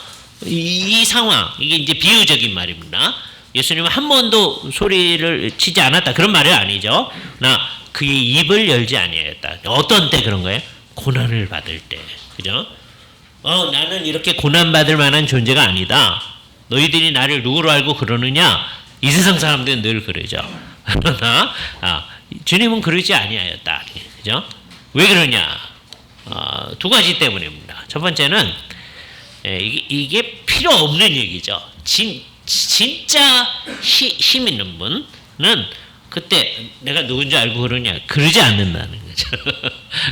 이 상황 이게 이제 비유적인 말입니다. 예수님은 한 번도 소리를 치지 않았다 그런 말은 아니죠. 나 그의 입을 열지 아니하였다. 어떤 때 그런 거예요? 고난을 받을 때. 그죠? 나는 이렇게 고난받을 만한 존재가 아니다. 너희들이 나를 누구로 알고 그러느냐? 이 세상 사람들은 늘 그러죠. 그러나 주님은 그러지 아니하였다. 그죠? 왜 그러냐? 두 가지 때문입니다. 첫 번째는 이게 필요 없는 얘기죠. 진짜 힘 있는 분은 그때 내가 누군지 알고 그러냐? 그러지 않는다는 거죠.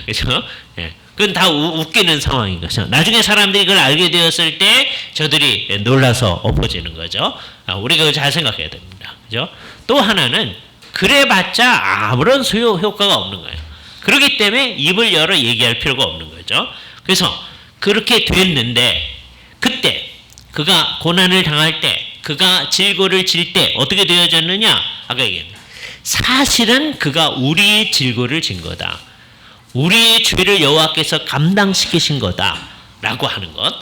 그렇죠? 예. 그건 다 웃기는 상황인 거죠. 나중에 사람들이 그걸 알게 되었을 때 저들이 놀라서 엎어지는 거죠. 우리가 그걸 잘 생각해야 됩니다. 그죠? 또 하나는 그래봤자 아무런 수요 효과가 없는 거예요. 그렇기 때문에 입을 열어 얘기할 필요가 없는 거죠. 그래서 그렇게 됐는데 그때 그가 고난을 당할 때 그가 질고를 질 때 어떻게 되어졌느냐? 아까 얘기했는데 사실은 그가 우리의 질고를 진 거다. 우리의 죄를 여호와께서 감당시키신 거다라고 하는 것.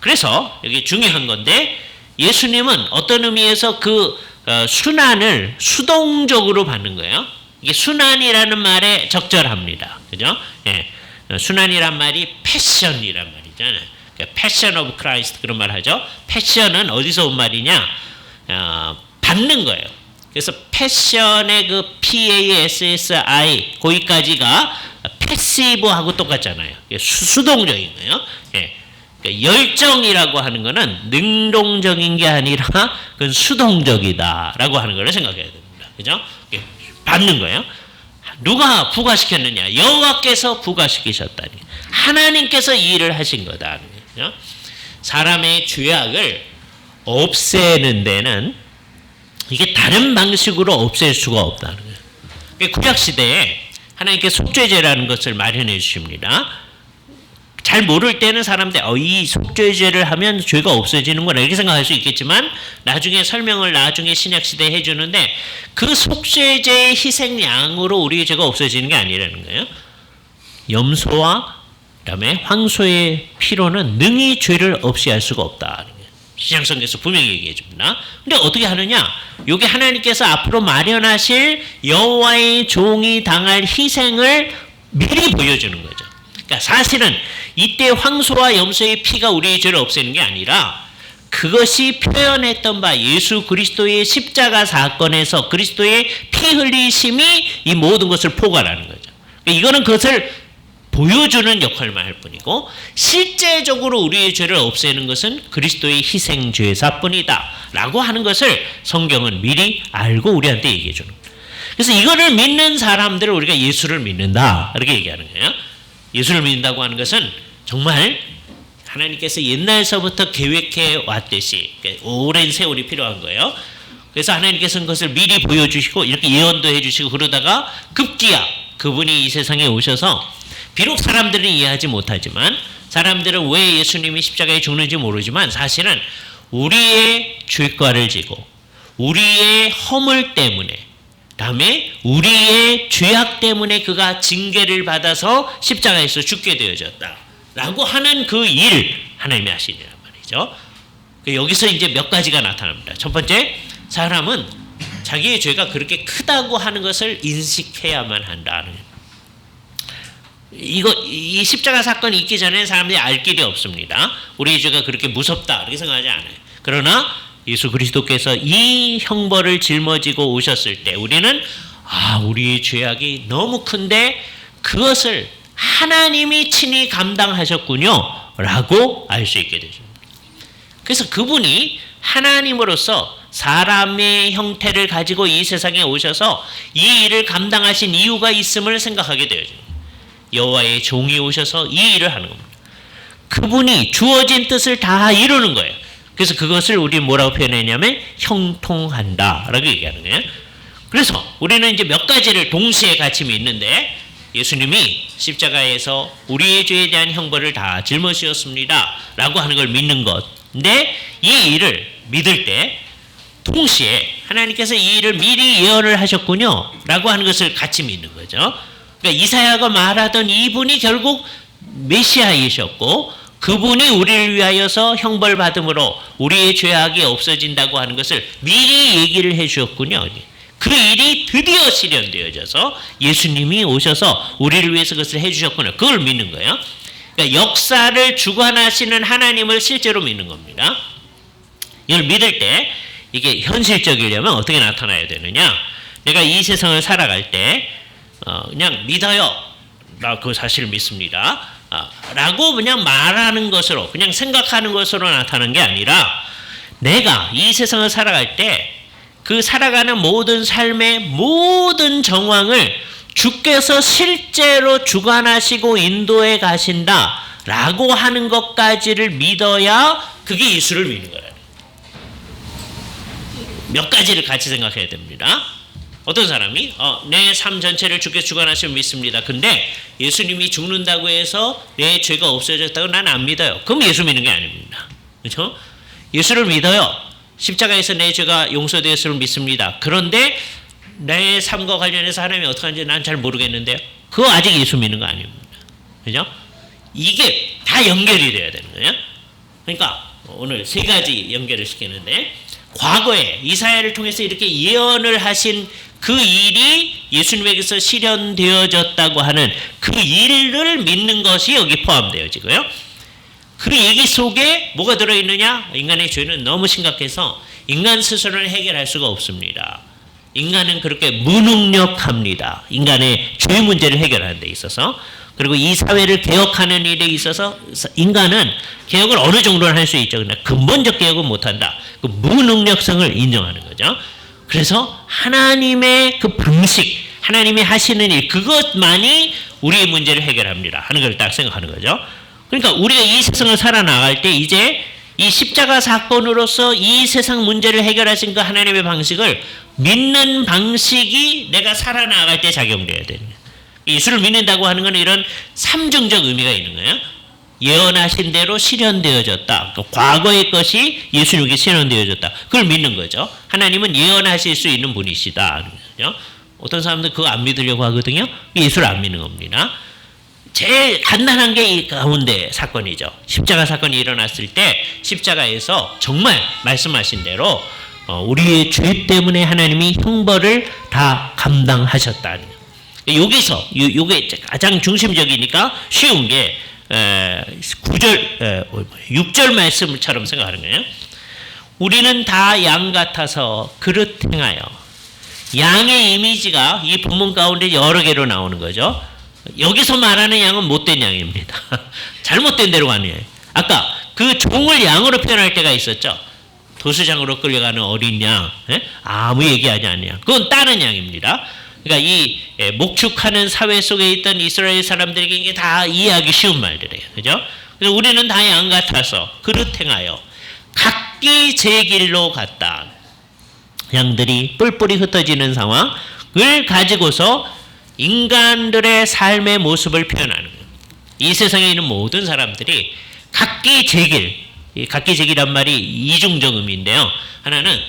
그래서 여기 중요한 건데 예수님은 어떤 의미에서 그 순환을 수동적으로 받는 거예요. 이게 순환이라는 말에 적절합니다. 그죠? 예. 순환이란 말이 패션이란 말이잖아요. 패션 오브 크라이스트 그런 말 하죠. 패션은 어디서 온 말이냐? 받는 거예요. 그래서 패션의 그 PASSI 거기까지가 패시브하고 똑같잖아요. 수동적인 거예요. 예. 열정이라고 하는 거는 능동적인 게 아니라 그건 수동적이다라고 하는 걸 생각해야 됩니다. 그죠? 받는 거예요. 누가 부과시켰느냐? 여호와께서 부과시키셨다니. 하나님께서 이 일을 하신 거다. 그죠? 사람의 죄악을 없애는 데는 이게 다른 방식으로 없앨 수가 없다는 거예요. 구약 시대에 하나님께 속죄제라는 것을 마련해 주십니다. 잘 모를 때는 사람들 이 속죄제를 하면 죄가 없어지는구나 이렇게 생각할 수 있겠지만 나중에 설명을 나중에 신약시대에 해주는데 그 속죄제의 희생양으로 우리의 죄가 없어지는 게 아니라는 거예요. 염소와 그다음에 황소의 피로는 능히 죄를 없이 할 수가 없다. 신약성경에서 분명히 얘기해 줍니다. 근데 어떻게 하느냐? 이게 하나님께서 앞으로 마련하실 여호와의 종이 당할 희생을 미리 보여주는 거죠. 그러니까 사실은 이때 황소와 염소의 피가 우리의 죄를 없애는 게 아니라 그것이 표현했던 바 예수 그리스도의 십자가 사건에서 그리스도의 피 흘리심이 이 모든 것을 포괄하는 거죠. 그러니까 이거는 그것을 보여주는 역할만 할 뿐이고 실제적으로 우리의 죄를 없애는 것은 그리스도의 희생죄사뿐이다 라고 하는 것을 성경은 미리 알고 우리한테 얘기해 주는 거예요. 그래서 이거를 믿는 사람들을 우리가 예수를 믿는다 이렇게 얘기하는 거예요. 예수를 믿는다고 하는 것은 정말 하나님께서 옛날서부터 계획해 왔듯이 오랜 세월이 필요한 거예요. 그래서 하나님께서는 그것을 미리 보여주시고 이렇게 예언도 해주시고 그러다가 급기야 그분이 이 세상에 오셔서 비록 사람들은 이해하지 못하지만 사람들은 왜 예수님이 십자가에 죽는지 모르지만 사실은 우리의 죄과를 지고 우리의 허물 때문에 다음에 우리의 죄악 때문에 그가 징계를 받아서 십자가에서 죽게 되어졌다 라고 하는 그 일 하나님이 하시리란 말이죠. 여기서 이제 몇 가지가 나타납니다. 첫 번째, 사람은 자기의 죄가 그렇게 크다고 하는 것을 인식해야만 한다는 이 십자가 사건이 있기 전에 사람들이 알 길이 없습니다. 우리의 죄가 그렇게 무섭다 이렇게 생각하지 않아요. 그러나 예수 그리스도께서 이 형벌을 짊어지고 오셨을 때 우리는 우리의 죄악이 너무 큰데 그것을 하나님이 친히 감당하셨군요 라고 알 수 있게 되죠. 그래서 그분이 하나님으로서 사람의 형태를 가지고 이 세상에 오셔서 이 일을 감당하신 이유가 있음을 생각하게 되죠. 여호와의 종이 오셔서 이 일을 하는 겁니다. 그분이 주어진 뜻을 다 이루는 거예요. 그래서 그것을 우리 뭐라고 표현했냐면 형통한다라고 얘기하는 거예요. 그래서 우리는 이제 몇 가지를 동시에 같이 믿는데 예수님이 십자가에서 우리의 죄에 대한 형벌을 다 짊어지셨습니다 라고 하는 걸 믿는 것. 근데 이 일을 믿을 때 동시에 하나님께서 이 일을 미리 예언을 하셨군요 라고 하는 것을 같이 믿는 거죠. 그러니까 이사야가 말하던 이분이 결국 메시아이셨고 그분이 우리를 위하여서 형벌 받음으로 우리의 죄악이 없어진다고 하는 것을 미리 얘기를 해 주셨군요. 그 일이 드디어 실현되어져서 예수님이 오셔서 우리를 위해서 그것을 해 주셨군요. 그걸 믿는 거예요. 그러니까 역사를 주관하시는 하나님을 실제로 믿는 겁니다. 이걸 믿을 때 이게 현실적이려면 어떻게 나타나야 되느냐? 내가 이 세상을 살아갈 때 그냥 믿어요. 나 그 사실을 믿습니다. 라고 그냥 말하는 것으로 그냥 생각하는 것으로 나타나는 게 아니라 내가 이 세상을 살아갈 때 그 살아가는 모든 삶의 모든 정황을 주께서 실제로 주관하시고 인도해 가신다 라고 하는 것까지를 믿어야 그게 예수를 믿는 거예요. 몇 가지를 같이 생각해야 됩니다. 어떤 사람이 내 삶 전체를 주께서 주관하시면 믿습니다. 근데 예수님이 죽는다고 해서 내 죄가 없어졌다고 난 안 믿어요. 그럼 예수 믿는 게 아닙니다. 그렇죠? 예수를 믿어요. 십자가에서 내 죄가 용서되었음을 믿습니다. 그런데 내 삶과 관련해서 하나님이 어떻게 하는지 난 잘 모르겠는데요. 그거 아직 예수 믿는 거 아닙니다. 그죠? 이게 다 연결이 돼야 되는 거예요. 그러니까 오늘 세 가지 연결을 시키는데 과거에 이사야를 통해서 이렇게 예언을 하신 그 일이 예수님에게서 실현되어졌다고 하는 그 일을 믿는 것이 여기 포함되어지고요. 그 얘기 속에 뭐가 들어있느냐? 인간의 죄는 너무 심각해서 인간 스스로는 해결할 수가 없습니다. 인간은 그렇게 무능력합니다. 인간의 죄 문제를 해결하는 데 있어서. 그리고 이 사회를 개혁하는 일에 있어서 인간은 개혁을 어느 정도는 할 수 있죠. 근데 근본적 개혁은 못한다. 그 무능력성을 인정하는 거죠. 그래서 하나님의 그 방식, 하나님이 하시는 일, 그것만이 우리의 문제를 해결합니다 하는 걸 딱 생각하는 거죠. 그러니까 우리가 이 세상을 살아나갈 때 이제 이 십자가 사건으로서 이 세상 문제를 해결하신 그 하나님의 방식을 믿는 방식이 내가 살아나갈 때 작용돼야 되는 거예요. 예수를 믿는다고 하는 건 이런 삼중적 의미가 있는 거예요. 예언하신 대로 실현되어졌다. 그러니까 과거의 것이 예수님께 실현되어졌다. 그걸 믿는 거죠. 하나님은 예언하실 수 있는 분이시다. 그죠? 어떤 사람들 그거 안 믿으려고 하거든요. 예수를 안 믿는 겁니다. 제일 간단한 게 이 가운데 사건이죠. 십자가 사건이 일어났을 때 십자가에서 정말 말씀하신 대로 우리의 죄 때문에 하나님이 형벌을 다 감당하셨다. 여기서 요게 가장 중심적이니까 쉬운 게 6절 말씀처럼 생각하는 거예요. 우리는 다 양 같아서 그릇 행하여. 양의 이미지가 이 본문 가운데 여러 개로 나오는 거죠. 여기서 말하는 양은 못된 양입니다. 잘못된 대로 가는 양이에요. 아까 그 종을 양으로 표현할 때가 있었죠. 도수장으로 끌려가는 어린 양, 아무 얘기하지 않는 양. 그건 다른 양입니다. 그러니까 이 목축하는 사회 속에 있던 이스라엘 사람들에게 이게 다 이해하기 쉬운 말들이에요. 그죠? 그래서 우리는 다 양 같아서 그릇 행하여 각기 제 길로 갔다. 양들이 뿔뿔이 흩어지는 상황을 가지고서 인간들의 삶의 모습을 표현하는 거예요. 이 세상에 있는 모든 사람들이 각기 제 길, 각기 제 길이란 말이 이중적 의미인데요. 하나는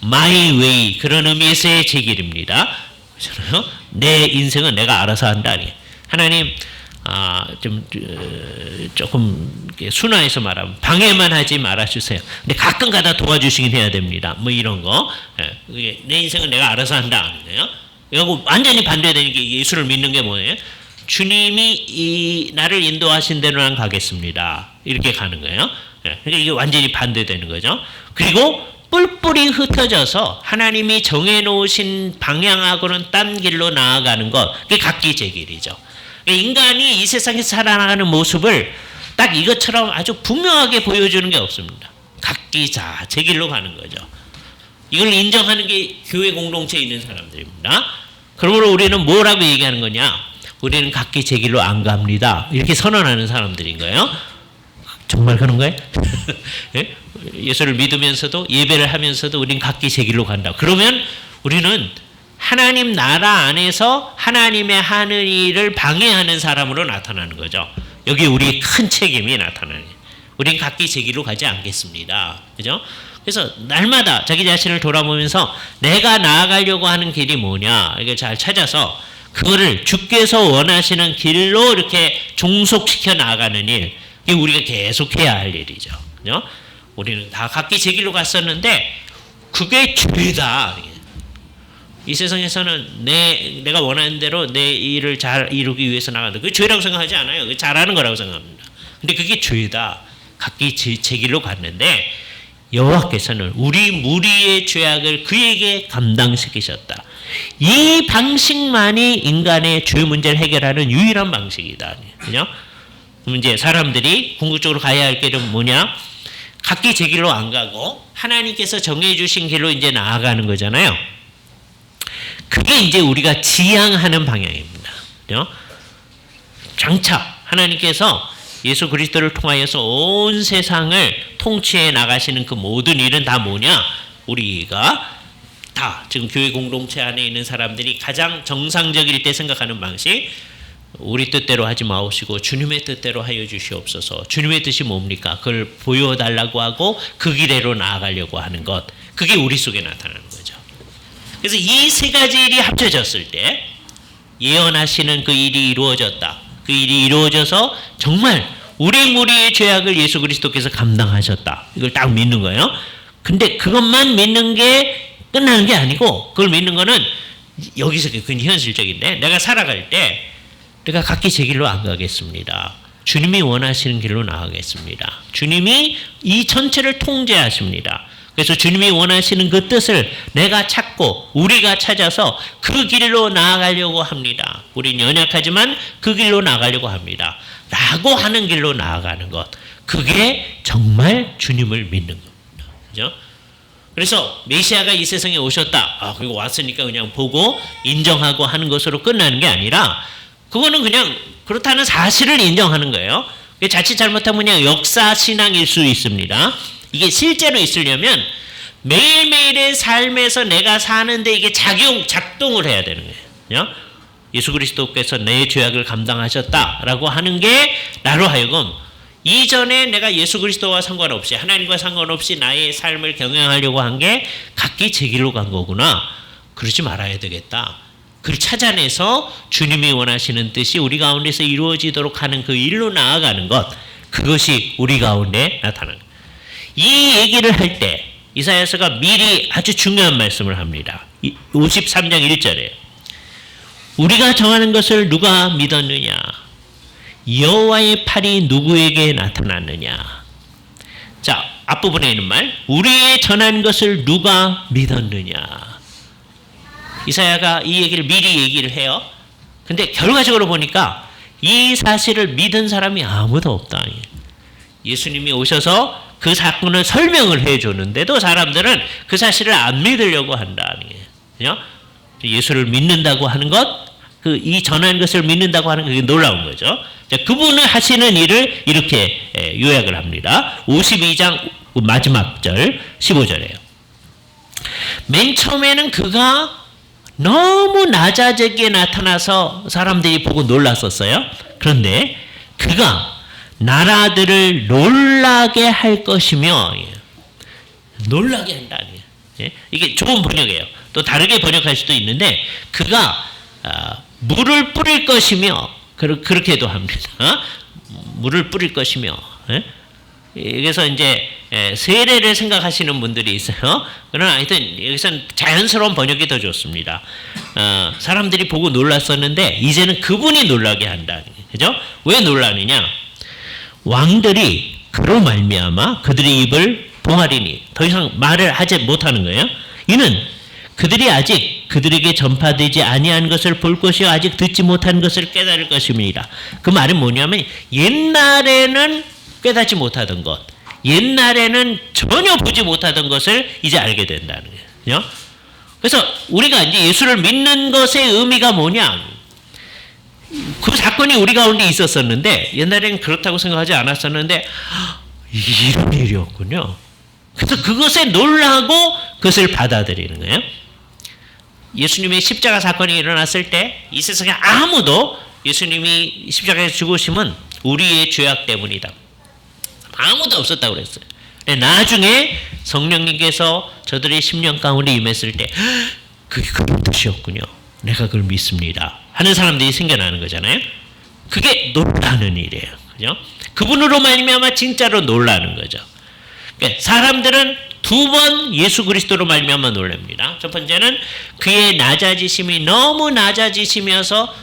my way 그런 의미에서의 제 길입니다. 그렇잖아요. 내 인생은 내가 알아서 한다. 하나님 조금 순화해서 말하면 방해만 하지 말아주세요. 근데 가끔 가다 도와주시긴 해야 됩니다. 뭐 이런 거. 내 인생은 내가 알아서 한다. 이거 완전히 반대되는 게 예수를 믿는 게 뭐예요? 주님이 나를 인도하신 대로 난 가겠습니다. 이렇게 가는 거예요. 그러니까 이게 완전히 반대되는 거죠. 그리고 뿔뿔이 흩어져서 하나님이 정해놓으신 방향하고는 딴 길로 나아가는 것. 그게 각기 제 길이죠. 인간이 이 세상에서 살아나가는 모습을 딱 이것처럼 아주 분명하게 보여주는 게 없습니다. 각기 제 길로 가는 거죠. 이걸 인정하는 게 교회 공동체에 있는 사람들입니다. 그러므로 우리는 뭐라고 얘기하는 거냐? 우리는 각기 제 길로 안 갑니다. 이렇게 선언하는 사람들인 거예요. 정말 그런 거예요? 예수를 믿으면서도 예배를 하면서도 우리는 각기 제 길로 간다. 그러면 우리는 하나님 나라 안에서 하나님의 하는 일을 방해하는 사람으로 나타나는 거죠. 여기 우리의 큰 책임이 나타나는 거예요. 우리는 각기 제 길로 가지 않겠습니다. 그죠? 그래서 날마다 자기 자신을 돌아보면서 내가 나아가려고 하는 길이 뭐냐 이걸 잘 찾아서 그거를 주께서 원하시는 길로 이렇게 종속시켜 나아가는 일, 이게 우리가 계속해야 할 일이죠. 그죠? 우리는 다 각기 제 길로 갔었는데 그게 죄다. 이 세상에서는 내가 원하는 대로 내 일을 잘 이루기 위해서 나간다. 그게 죄라고 생각하지 않아요. 그게 잘하는 거라고 생각합니다. 근데 그게 죄다. 각기 제 길로 갔는데 여호와께서는 우리 무리의 죄악을 그에게 감당시키셨다. 이 방식만이 인간의 죄 문제를 해결하는 유일한 방식이다. 그죠? 그럼 이제 사람들이 궁극적으로 가야 할 길은 뭐냐? 각기 제 길로 안 가고 하나님께서 정해주신 길로 이제 나아가는 거잖아요. 그게 이제 우리가 지향하는 방향입니다. 그죠? 장차 하나님께서 예수 그리스도를 통하여서 온 세상을 통치해 나가시는 그 모든 일은 다 뭐냐? 우리가 다 지금 교회 공동체 안에 있는 사람들이 가장 정상적일 때 생각하는 방식, 우리 뜻대로 하지 마옵시고 주님의 뜻대로 하여 주시옵소서. 주님의 뜻이 뭡니까? 그걸 보여달라고 하고 그 길로 나아가려고 하는 것, 그게 우리 속에 나타나는 거죠. 그래서 이 세 가지 일이 합쳐졌을 때 예언하시는 그 일이 이루어졌다. 그 일이 이루어져서 정말 우리 무리의 죄악을 예수 그리스도께서 감당하셨다. 이걸 딱 믿는 거예요. 근데 그것만 믿는 게 끝나는 게 아니고, 그걸 믿는 거는 여기서 그건 현실적인데, 내가 살아갈 때 내가 각기 제 길로 안 가겠습니다. 주님이 원하시는 길로 나가겠습니다. 주님이 이 전체를 통제하십니다. 그래서 주님이 원하시는 그 뜻을 내가 찾고 우리가 찾아서 그 길로 나아가려고 합니다. 우린 연약하지만 그 길로 나아가려고 합니다. 라고 하는 길로 나아가는 것. 그게 정말 주님을 믿는 겁니다. 그죠? 그래서 메시아가 이 세상에 오셨다. 그리고 왔으니까 그냥 보고 인정하고 하는 것으로 끝나는 게 아니라, 그거는 그냥 그렇다는 사실을 인정하는 거예요. 자칫 잘못하면 그냥 역사 신앙일 수 있습니다. 이게 실제로 있으려면 매일매일의 삶에서 내가 사는데 이게 작동을 해야 되는 거예요. 예수 그리스도께서 내 죄악을 감당하셨다라고 하는 게 나로 하여금 이전에 내가 예수 그리스도와 상관없이 하나님과 상관없이 나의 삶을 경영하려고 한 게 각기 제 길로 간 거구나. 그러지 말아야 되겠다. 그걸 찾아내서 주님이 원하시는 뜻이 우리 가운데서 이루어지도록 하는 그 일로 나아가는 것, 그것이 우리 가운데 나타나는 거예요. 이 얘기를 할 때 이사야서가 미리 아주 중요한 말씀을 합니다. 53장 1절에 우리가 정하는 것을 누가 믿었느냐? 여호와의 팔이 누구에게 나타났느냐? 자, 앞부분에 있는 말, 우리의 전한 것을 누가 믿었느냐? 이사야가 이 얘기를 미리 얘기를 해요. 근데 결과적으로 보니까 이 사실을 믿은 사람이 아무도 없다. 예수님이 오셔서 그 사건을 설명을 해줬는데도 사람들은 그 사실을 안 믿으려고 한다는 거예요. 예수를 믿는다고 하는 것, 이 전한 것을 믿는다고 하는 게 놀라운 거죠. 자, 그분을 하시는 일을 이렇게 요약을 합니다. 52장 마지막 절 15절이에요. 맨 처음에는 그가 너무 낮아지게 나타나서 사람들이 보고 놀랐었어요. 그런데 그가 나라들을 놀라게 할 것이며, 놀라게 한다는 거예요. 이게 좋은 번역이에요. 또 다르게 번역할 수도 있는데 그가 물을 뿌릴 것이며, 그렇게도 합니다. 물을 뿌릴 것이며. 그래서 이제 세례를 생각하시는 분들이 있어요. 그러나 하여튼 여기서는 자연스러운 번역이 더 좋습니다. 사람들이 보고 놀랐었는데 이제는 그분이 놀라게 한다는 거예요. 그죠? 왜 놀라느냐? 왕들이 그로 말미암아 그들의 입을 봉하리니, 더 이상 말을 하지 못하는 거예요. 이는 그들이 아직 그들에게 전파되지 아니한 것을 볼 것이요 아직 듣지 못한 것을 깨달을 것입니다. 그 말은 뭐냐면 옛날에는 깨닫지 못하던 것, 옛날에는 전혀 보지 못하던 것을 이제 알게 된다는 거예요. 그래서 우리가 이제 예수를 믿는 것의 의미가 뭐냐? 그 사건이 우리 가운데 있었었는데 옛날에는 그렇다고 생각하지 않았었는데 이런 일이었군요. 그래서 그것에 놀라고 그것을 받아들이는 거예요. 예수님의 십자가 사건이 일어났을 때 이 세상에 아무도 예수님이 십자가에서 죽으심은 우리의 죄악 때문이다, 아무도 없었다고 그랬어요. 나중에 성령님께서 저들의 심령 가운데 임했을 때 그게 그런 뜻이었군요, 내가 그걸 믿습니다 하는 사람들이 생겨나는 거잖아요. 그게 놀라는 일이에요. 그죠? 그분으로 말미암아 진짜로 놀라는 거죠. 그러니까 사람들은 두 번 예수 그리스도로 말미암아 놀랍니다. 첫 번째는 그의 낮아지심이 너무 낮아지시면서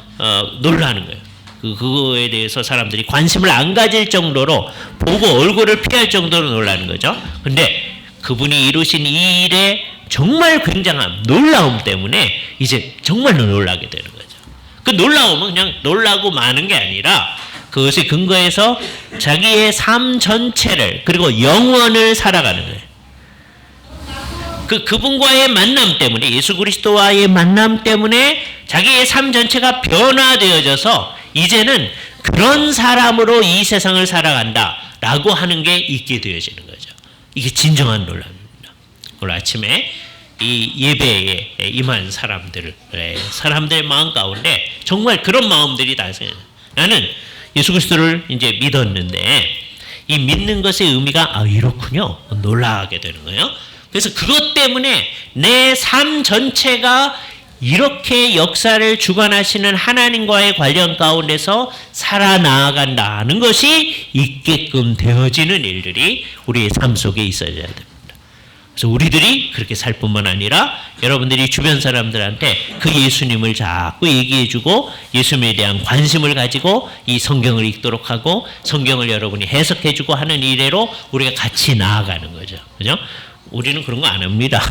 놀라는 거예요. 그거에 대해서 사람들이 관심을 안 가질 정도로, 보고 얼굴을 피할 정도로 놀라는 거죠. 근데 그분이 이루신 이 일의 정말 굉장한 놀라움 때문에 이제 정말로 놀라게 되는 거죠. 그 놀라움은 그냥 놀라고 마는 게 아니라 그것에 근거해서 자기의 삶 전체를, 그리고 영원을 살아가는 거예요. 그분과의 만남 때문에, 예수 그리스도와의 만남 때문에 자기의 삶 전체가 변화되어져서 이제는 그런 사람으로 이 세상을 살아간다라고 하는 게 있게 되어지는 거죠. 이게 진정한 놀랍입니다. 오늘 아침에 이 예배에 임한 사람들의 마음 가운데 정말 그런 마음들이 다 생겨요. 나는 예수 그리스도를 이제 믿었는데 이 믿는 것의 의미가 이렇군요, 놀라게 되는 거예요. 그래서 그것 때문에 내 삶 전체가 이렇게 역사를 주관하시는 하나님과의 관련 가운데서 살아나간다는 것이 있게끔 되어지는 일들이 우리의 삶 속에 있어야 됩니다. 그래서 우리들이 그렇게 살 뿐만 아니라 여러분들이 주변 사람들한테 그 예수님을 자꾸 얘기해주고 예수님에 대한 관심을 가지고 이 성경을 읽도록 하고 성경을 여러분이 해석해주고 하는 이래로 우리가 같이 나아가는 거죠. 그죠? 우리는 그런 거 안 합니다.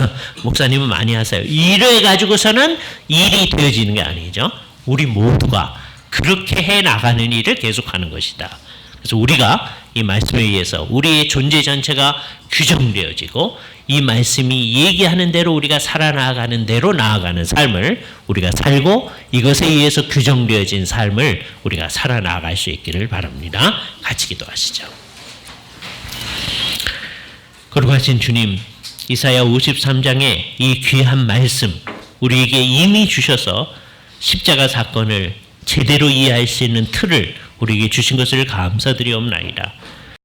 목사님은 많이 하세요. 이래 가지고서는 일이 되어지는 게 아니죠. 우리 모두가 그렇게 해 나가는 일을 계속하는 것이다. 그래서 우리가 이 말씀에 의해서 우리의 존재 전체가 규정되어지고 이 말씀이 얘기하는 대로 우리가 살아나가는 대로 나아가는 삶을 우리가 살고 이것에 의해서 규정되어진 삶을 우리가 살아나갈 수 있기를 바랍니다. 같이 기도하시죠. 거룩하신 주님, 이사야 53장의 이 귀한 말씀 우리에게 이미 주셔서 십자가 사건을 제대로 이해할 수 있는 틀을 우리에게 주신 것을 감사드리옵나이다.